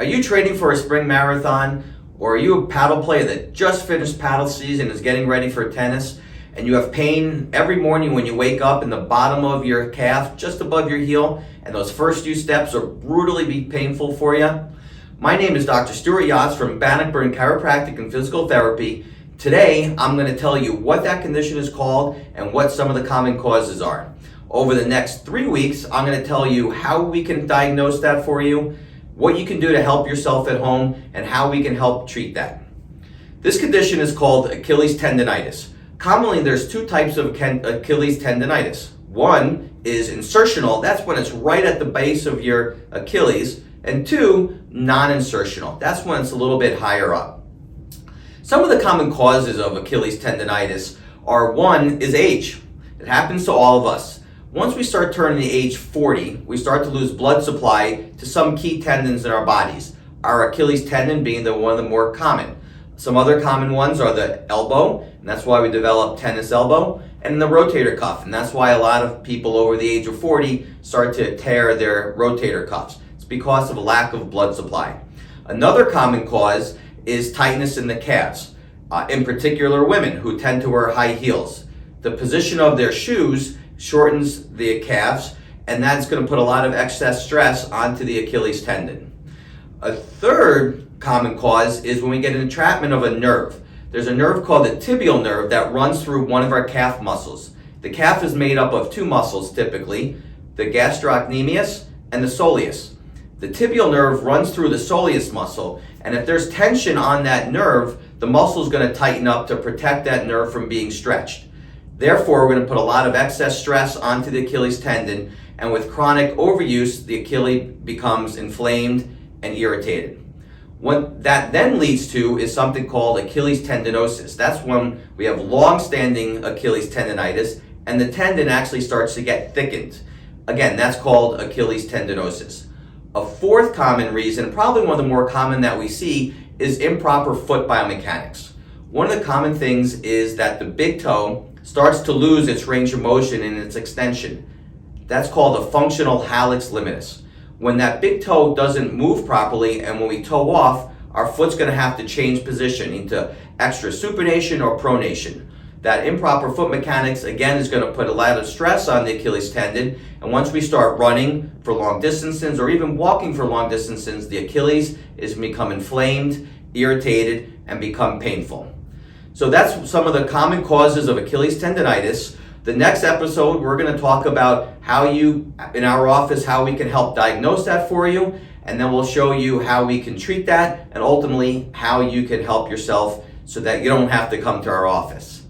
Are you training for a spring marathon, or are you a paddle player that just finished paddle season and is getting ready for tennis, and you have pain every morning when you wake up in the bottom of your calf, just above your heel, and those first few steps are brutally painful for you? My name is Dr. Stuart Yachts from Bannockburn Chiropractic and Physical Therapy. Today, I'm going to tell you what that condition is called and what some of the common causes are. Over the next 3 weeks, I'm going to tell you how we can diagnose that for you, what you can do to help yourself at home, and how we can help treat that. This condition is called Achilles tendonitis. Commonly, there's two types of Achilles tendonitis. One is insertional, that's when it's right at the base of your Achilles, and two, non-insertional, that's when it's a little bit higher up. Some of the common causes of Achilles tendonitis are: one is age. It happens to all of us. Once we start turning the age 40, we start to lose blood supply to some key tendons in our bodies. Our Achilles tendon being one of the more common. Some other common ones are the elbow, and that's why we develop tennis elbow, and the rotator cuff, and that's why a lot of people over the age of 40 start to tear their rotator cuffs. It's because of a lack of blood supply. Another common cause is tightness in the calves, in particular women who tend to wear high heels. The position of their shoes shortens the calves, and that's going to put a lot of excess stress onto the Achilles tendon. A third common cause is when we get an entrapment of a nerve. There's a nerve called the tibial nerve that runs through one of our calf muscles. The calf is made up of two muscles typically, the gastrocnemius and the soleus. The tibial nerve runs through the soleus muscle, and if there's tension on that nerve, the muscle is going to tighten up to protect that nerve from being stretched. Therefore, we're going to put a lot of excess stress onto the Achilles tendon, and with chronic overuse, the Achilles becomes inflamed and irritated. What that then leads to is something called Achilles tendinosis. That's when we have long-standing Achilles tendonitis, and the tendon actually starts to get thickened. Again, that's called Achilles tendinosis. A fourth common reason, probably one of the more common that we see, is improper foot biomechanics. One of the common things is that the big toe starts to lose its range of motion and its extension. That's called a functional hallux limitus. When that big toe doesn't move properly, and when we toe off, our foot's going to have to change position into extra supination or pronation. That improper foot mechanics, again, is going to put a lot of stress on the Achilles tendon, and once we start running for long distances or even walking for long distances, the Achilles is become inflamed, irritated, and become painful. So that's some of the common causes of Achilles tendonitis. The next episode, we're going to talk about how you, in our office, how we can help diagnose that for you, and then we'll show you how we can treat that, and ultimately how you can help yourself so that you don't have to come to our office.